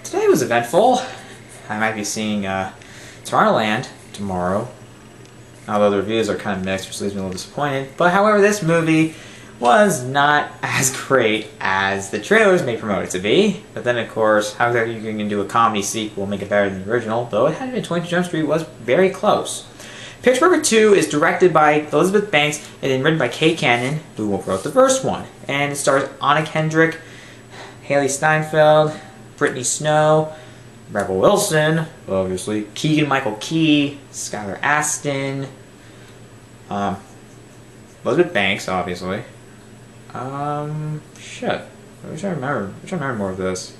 Today was eventful. I might be seeing Tomorrowland tomorrow, although the reviews are kind of mixed, which leaves me a little disappointed. But however, this movie was not as great as the trailers may promote it to be. But then, of course, how exactly you can do a comedy sequel make it better than the original, though it had been 22 Jump Street was very close. Pitch Perfect 2 is directed by Elizabeth Banks and then written by Kay Cannon, who wrote the first one. And it stars Anna Kendrick, Haley Steinfeld, Brittany Snow, Rebel Wilson, obviously, Keegan-Michael Key, Skylar Astin, Elizabeth Banks, obviously. Shit. I wish I remember more of this.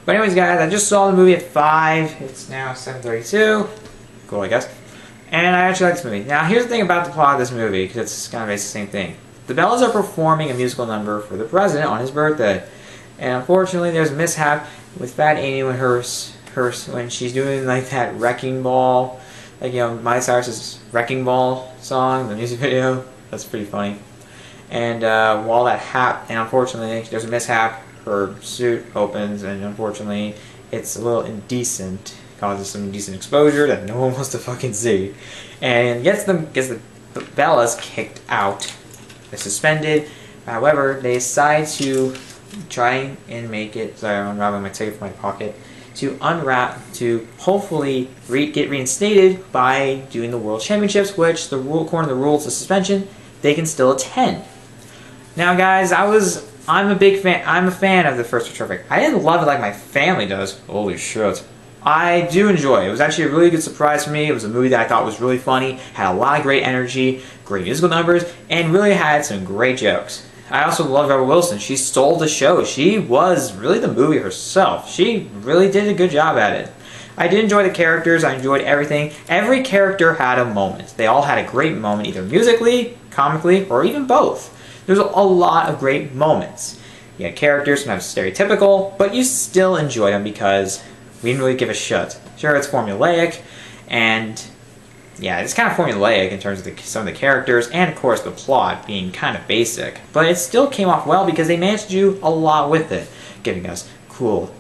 But anyways, guys, I just saw the movie at 5. It's now 7:32. Cool, I guess. And I actually like this movie. Now, here's the thing about the plot of this movie, because it's kind of basically the same thing. The Bellas are performing a musical number for the president on his birthday. And unfortunately, there's a mishap with Fat Amy when when she's doing like that Wrecking Ball, like, you know, Miley Cyrus's Wrecking Ball song, the music video. That's pretty funny. And while that happened, and unfortunately, there's a mishap. Her suit opens, and unfortunately, it's a little indecent. Causes some indecent exposure that no one wants to fucking see, and gets the Bellas kicked out. They're suspended. However, they decide to try and make it. Sorry, I'm unraveling my ticket from my pocket. To hopefully get reinstated by doing the World Championships, which according to the rules of suspension, they can still attend. Now, guys, I'm a big fan. I'm a fan of the first Pitch Perfect. I didn't love it like my family does. Holy shit. I do enjoy it. It was actually a really good surprise for me. It was a movie that I thought was really funny, had a lot of great energy, great musical numbers, and really had some great jokes. I also love Rebel Wilson. She stole the show. She was really the movie herself. She really did a good job at it. I did enjoy the characters. I enjoyed everything. Every character had a moment. They all had a great moment, either musically, comically, or even both. There's a lot of great moments. You had characters, sometimes stereotypical, but you still enjoy them because we didn't really give a shit. Sure, it's formulaic, and yeah, it's kind of formulaic in terms of some of the characters, and of course the plot being kind of basic. But it still came off well because they managed to do a lot with it, giving us cool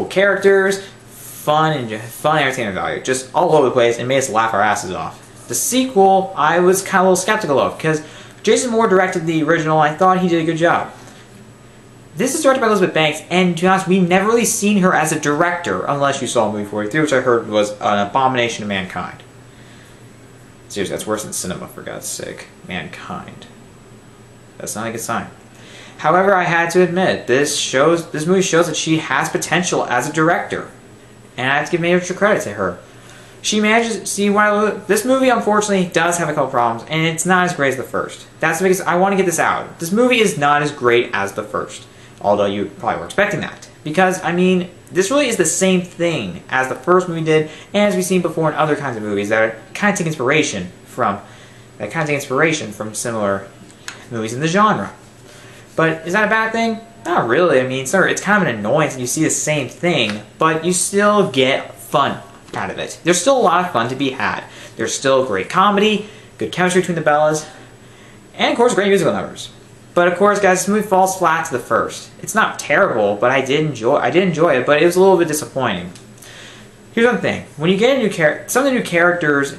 characters, fun entertainment value, just all over the place, and made us laugh our asses off. The sequel, I was kind of a little skeptical of because Jason Moore directed the original. I thought he did a good job. This is directed by Elizabeth Banks, and to be honest, we've never really seen her as a director, unless you saw movie 43, which I heard was an abomination of mankind. Seriously, that's worse than cinema, for God's sake. Mankind. That's not a good sign. However, I had to admit, this movie shows that she has potential as a director, and I have to give major credit to her. She manages, this movie unfortunately does have a couple problems, and it's not as great as the first. That's because I want to get this out. This movie is not as great as the first. Although you probably were expecting that. Because, I mean, this really is the same thing as the first movie did, and as we've seen before in other kinds of movies that kind of take inspiration from similar movies in the genre. But is that a bad thing? Not really. I mean, it's kind of an annoyance and you see the same thing, but you still get fun out of it. There's still a lot of fun to be had. There's still great comedy, good chemistry between the Bellas, and of course great musical numbers. But of course, guys, this movie falls flat to the first. It's not terrible, but I did enjoy it, but it was a little bit disappointing. Here's the thing: when you get some of the new characters,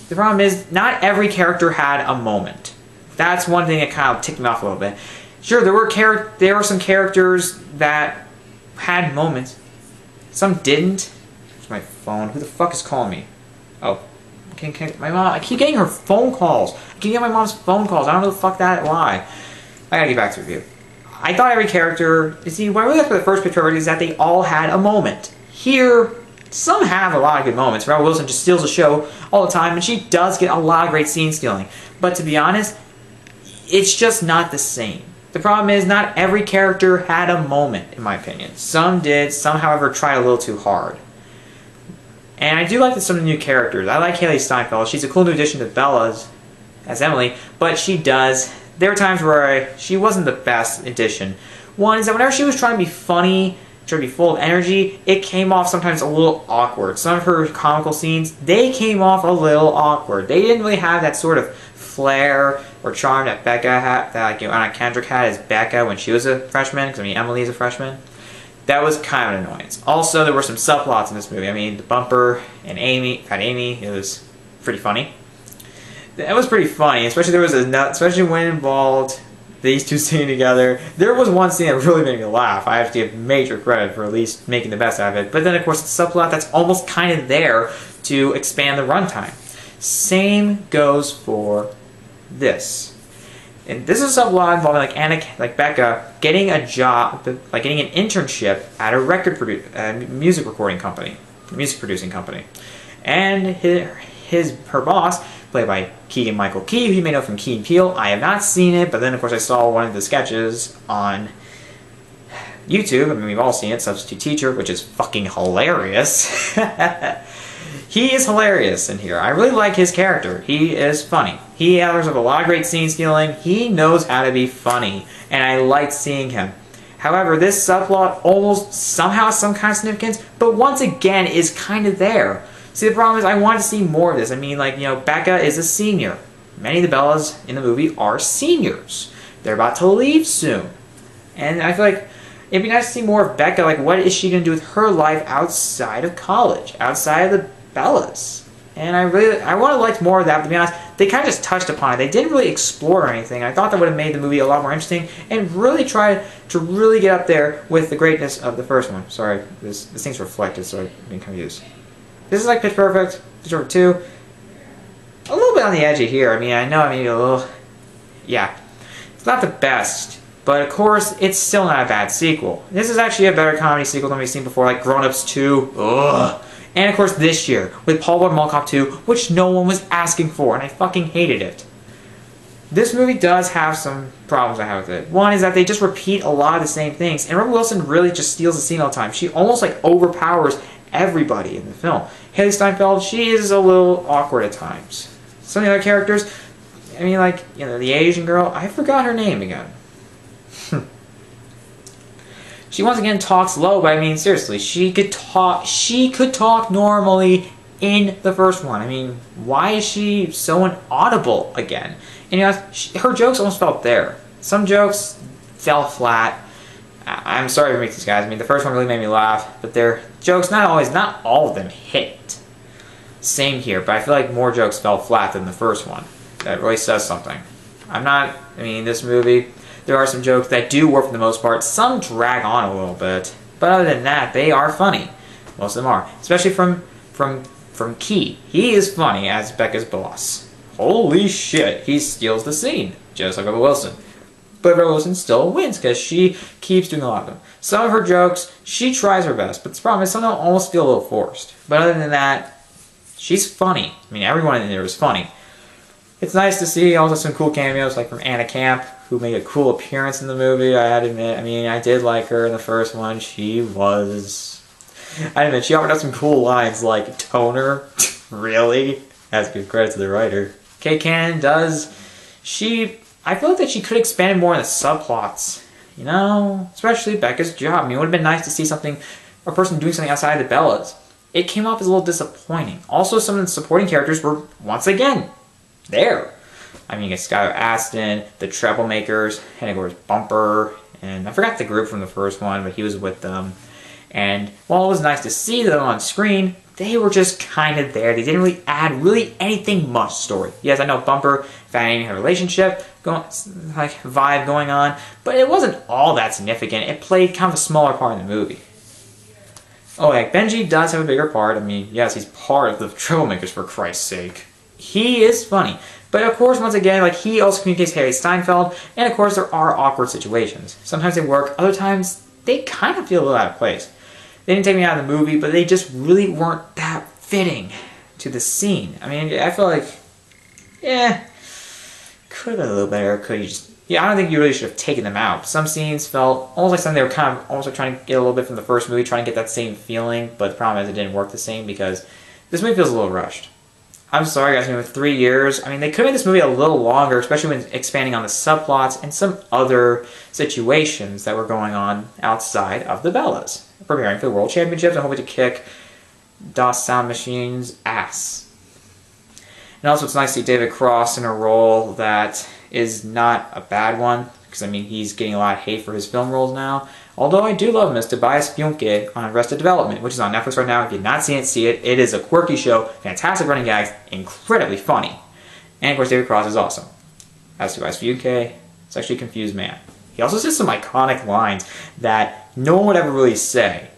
the problem is not every character had a moment. That's one thing that kind of ticked me off a little bit. Sure, there were some characters that had moments. Some didn't. Where's my phone? Who the fuck is calling me? Oh. My mom. I keep getting her phone calls. I keep getting my mom's phone calls. I don't know the fuck why. I gotta get back to review. I thought every character... You see, what I really liked about the first Pitch Perfect is that they all had a moment. Here, some have a lot of good moments. Rebel Wilson just steals the show all the time, and she does get a lot of great scene stealing. But to be honest, it's just not the same. The problem is not every character had a moment, in my opinion. Some did, some, however, tried a little too hard. And I do like some of the new characters. I like Haley Steinfeld. She's a cool new addition to Bellas as Emily, but she does... There were times where she wasn't the best addition. One is that whenever she was trying to be funny, trying to be full of energy, it came off sometimes a little awkward. Some of her comical scenes, they came off a little awkward. They didn't really have that sort of flair or charm that Becca had, that Anna Kendrick had as Becca when she was a freshman, because I mean Emily is a freshman. That was kind of an annoyance. Also, there were some subplots in this movie. I mean, the Bumper and Fat Amy, it was pretty funny. That was pretty funny, especially especially when it involved these two singing together. There was one scene that really made me laugh. I have to give major credit for at least making the best out of it. But then, of course, the subplot that's almost kind of there to expand the runtime. Same goes for this. And this is a subplot involving like Becca getting a job, like getting an internship at a music producing company, and her boss, played by Keegan-Michael Key, who you may know from Key and Peele. I have not seen it, but then of course I saw one of the sketches on YouTube. I mean, we've all seen it, Substitute Teacher, which is fucking hilarious. He is hilarious in here. I really like his character. He is funny. He has a lot of great scene stealing. He knows how to be funny, and I like seeing him. However, this subplot almost somehow has some kind of significance, but once again is kind of there. See, the problem is I want to see more of this. I mean, like, you know, Becca is a senior. Many of the Bellas in the movie are seniors. They're about to leave soon. And I feel like it'd be nice to see more of Becca. Like, what is she going to do with her life outside of college, outside of the Bellas? And I would have liked more of that, but to be honest, they kind of just touched upon it. They didn't really explore anything. I thought that would have made the movie a lot more interesting and really try to really get up there with the greatness of the first one. Sorry, this thing's reflected, so I'm being confused. This is like Pitch Perfect, Pitch Perfect 2. A little bit on the edge of here. I mean, I know I made a little... Yeah. It's not the best, but of course, it's still not a bad sequel. This is actually a better comedy sequel than we've seen before, like Grown Ups 2. Ugh. And of course this year, with Paul Blart Mall Cop 2, which no one was asking for, and I fucking hated it. This movie does have some problems I have with it. One is that they just repeat a lot of the same things, and Rebel Wilson really just steals the scene all the time. She almost like overpowers everybody in the film. Haley Steinfeld, she is a little awkward at times. Some of the other characters, I mean, like, you know, the Asian girl, I forgot her name again. She once again talks low, but I mean, seriously, she could talk normally in the first one. I mean, why is she so inaudible again? And you know, her jokes almost felt there. Some jokes fell flat. I'm sorry to make these guys. I mean, the first one really made me laugh, but their jokes, not all of them hit. Same here, but I feel like more jokes fell flat than the first one. That really says something. I mean, this movie, there are some jokes that do work for the most part. Some drag on a little bit, but other than that, they are funny. Most of them are, especially from Key. He is funny as Becca's boss. Holy shit, he steals the scene, just like Rebel Wilson. But Rebel Wilson still wins because she keeps doing a lot of them. Some of her jokes, she tries her best, but the problem is some of them almost feel a little forced. But other than that, she's funny. I mean, everyone in there is funny. It's nice to see also some cool cameos, like from Anna Camp, who made a cool appearance in the movie, I had to admit. I mean, I did like her in the first one. She was... I admit, she offered up some cool lines like, "Toner? Really?" That's good credit to the writer. Kay Cannon does... I feel like that she could have expanded more on the subplots. You know? Especially Becca's job. I mean, it would have been nice to see a person doing something outside of the Bellas. It came off as a little disappointing. Also, some of the supporting characters were, once again, there. I mean, you get Skylar Astin, the Troublemakers, and of course Bumper, and I forgot the group from the first one, but he was with them. And while it was nice to see them on screen, they were just kind of there. They didn't really add anything much story. Yes, I know Bumper, Fat Amy had a relationship, vibe going on, but it wasn't all that significant. It played kind of a smaller part in the movie. Oh, yeah, Benji does have a bigger part. I mean, yes, he's part of the Troublemakers, for Christ's sake. He is funny. But of course, once again, like, he also communicates Harry Steinfeld, and of course there are awkward situations. Sometimes they work, other times they kind of feel a little out of place. They didn't take me out of the movie, but they just really weren't that fitting to the scene. I mean, I feel like, could have been a little better, could you just... Yeah, I don't think you really should have taken them out. Some scenes felt almost like something they were kind of almost like trying to get a little bit from the first movie, trying to get that same feeling, but the problem is it didn't work the same because this movie feels a little rushed. I'm sorry guys, I mean, with 3 years, I mean, they could have made this movie a little longer, especially when expanding on the subplots and some other situations that were going on outside of the Bellas. Preparing for the World Championships and hoping to kick Das Sound Machine's ass. And also it's nice to see David Cross in a role that is not a bad one. because I mean he's getting a lot of hate for his film roles now. Although I do love him as Tobias Funke on Arrested Development, which is on Netflix right now. If you've not seen it, see it. It is a quirky show, fantastic running gags, incredibly funny. And of course David Cross is awesome. As Tobias Funke, sexually confused man. He also says some iconic lines that no one would ever really say.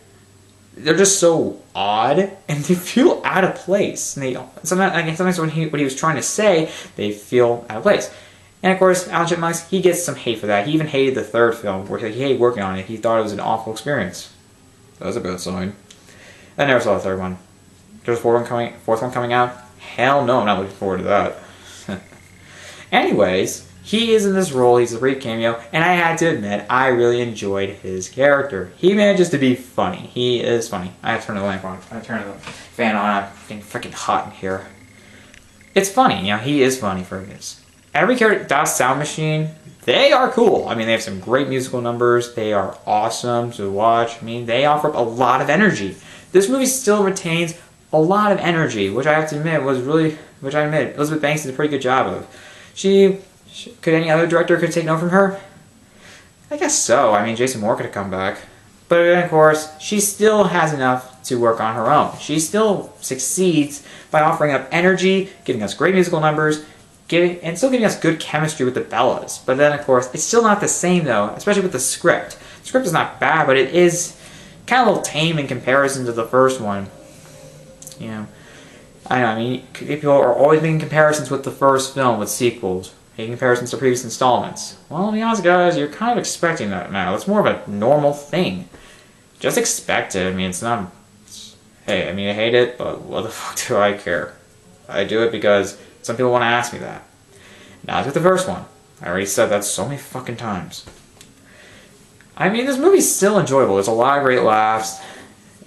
They're just so odd, and they feel out of place. And sometimes what he was trying to say, they feel out of place. And of course, Alvin Chipmunks, he gets some hate for that. He even hated the third film, where he hated working on it. He thought it was an awful experience. That was a bad sign. I never saw the third one. There's a fourth one coming out? Hell no, I'm not looking forward to that. Anyways, he is in this role, he's a brief cameo, and I had to admit, I really enjoyed his character. He manages to be funny. He is funny. I have to turn the lamp on. I have to turn the fan on. I'm getting freaking hot in here. It's funny, you know, he is funny for this. Every character, Das Sound Machine, they are cool. I mean, they have some great musical numbers. They are awesome to watch. I mean, they offer up a lot of energy. This movie still retains a lot of energy, which I have to admit Elizabeth Banks did a pretty good job of. Could any other director take note from her? I guess so. I mean, Jason Moore could have come back. But then, of course, she still has enough to work on her own. She still succeeds by offering up energy, giving us great musical numbers, and still giving us good chemistry with the Bellas. But then, of course, it's still not the same, though, especially with the script. The script is not bad, but it is kind of a little tame in comparison to the first one. You know, I mean, people are always making comparisons with the first film, with sequels. Making comparisons to previous installments. Well, to be honest, guys, you're kind of expecting that now. It's more of a normal thing. Just expect it. I mean, it's not... Hey, I mean, I hate it, but what the fuck do I care? I do it because some people want to ask me that. Not with the first one. I already said that so many fucking times. I mean, this movie's still enjoyable. There's a lot of great laughs.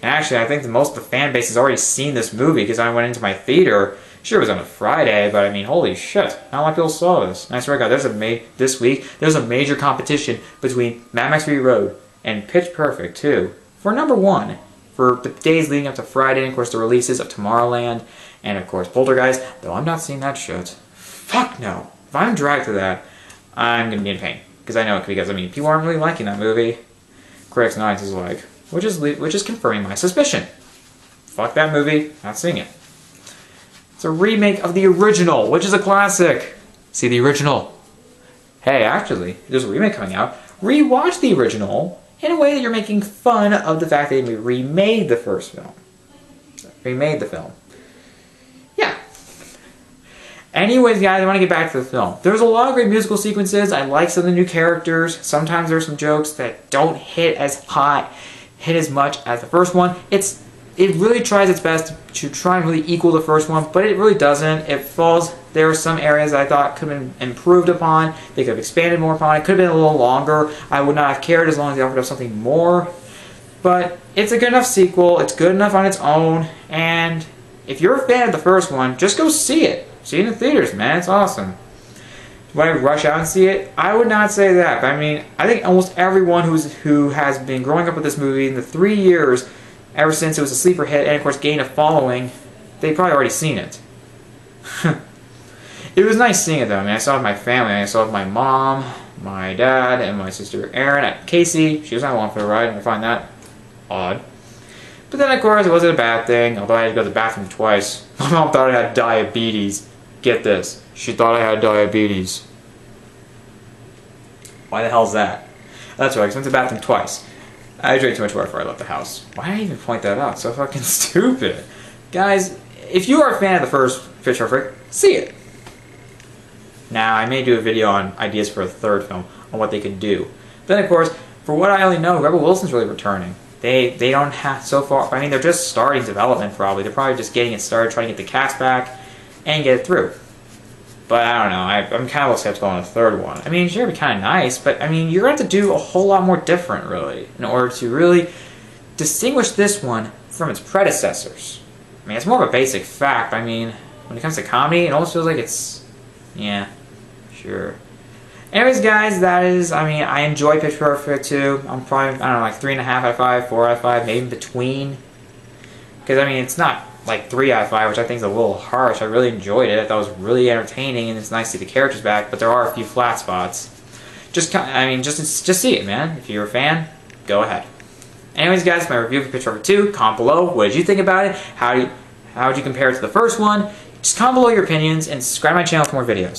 And actually, I think most of the fan base has already seen this movie because I went into my theater. Sure, it was on a Friday, but I mean, holy shit. Not a lot of people saw this. And I swear to God, this week, there's a major competition between Mad Max Fury Road and Pitch Perfect 2 for number 1 for the days leading up to Friday, and of course the releases of Tomorrowland, and of course Poltergeist, though I'm not seeing that shit. Fuck no. If I'm dragged to that, I'm gonna be in pain. Because I know it, because I mean, people aren't really liking that movie. Critics Nights is like, which is confirming my suspicion. Fuck that movie, not seeing it. It's a remake of the original, which is a classic. See the original. Hey, actually, there's a remake coming out. Rewatch the original in a way that you're making fun of the fact that we remade the first film. Remade the film. Yeah. Anyways, guys, I want to get back to the film. There's a lot of great musical sequences. I like some of the new characters. Sometimes there's some jokes that don't hit as hot, hit as much as the first one. It really tries its best to try and really equal the first one, but it really doesn't. It falls. There were some areas I thought could have been improved upon. They could have expanded more upon. It could have been a little longer. I would not have cared as long as they offered up something more. But it's a good enough sequel. It's good enough on its own. And if you're a fan of the first one, just go see it. See it in the theaters, man. It's awesome. Would I rush out and see it? I would not say that. But I mean, I think almost everyone who has been growing up with this movie in the 3 years ever since it was a sleeper hit, and of course gained a following, they've probably already seen it. It was nice seeing it though. I mean, I saw it with my family. I saw it with my mom, my dad, and my sister Erin at Casey. She was not along for the ride, and I find that odd. But then, of course, it wasn't a bad thing, although I had to go to the bathroom twice. My mom thought I had diabetes. Get this. She thought I had diabetes. Why the hell's that? That's right, I went to the bathroom twice. I drank too much water before I left the house. Why did I even point that out? So fucking stupid. Guys, if you are a fan of the first Pitch Perfect, see it. Now, I may do a video on ideas for a third film, on what they could do. Then, of course, for what I only know, Rebel Wilson's really returning. They don't have, so far, I mean, they're just starting development probably. They're probably just getting it started, trying to get the cast back, and get it through. But I don't know, I'm kind of skeptical on the third one. I mean, sure, it'd be kind of nice, but I mean, you're going to have to do a whole lot more different, really, in order to really distinguish this one from its predecessors. I mean, it's more of a basic fact. I mean, when it comes to comedy, it almost feels like it's, yeah, sure. Anyways, guys, I enjoy Pitch Perfect 2. I'm probably, I don't know, like 3.5 out of 5, 4 out of 5, maybe in between. Because, I mean, it's not like 3 out of 5, which I think is a little harsh. I really enjoyed it. I thought it was really entertaining, and it's nice to see the characters back, but there are a few flat spots. just see it, man. If you're a fan, go ahead. Anyways, guys, my review of Pitch Perfect 2. Comment below. What did you think about it? How would you compare it to the first one? Just comment below your opinions and subscribe to my channel for more videos.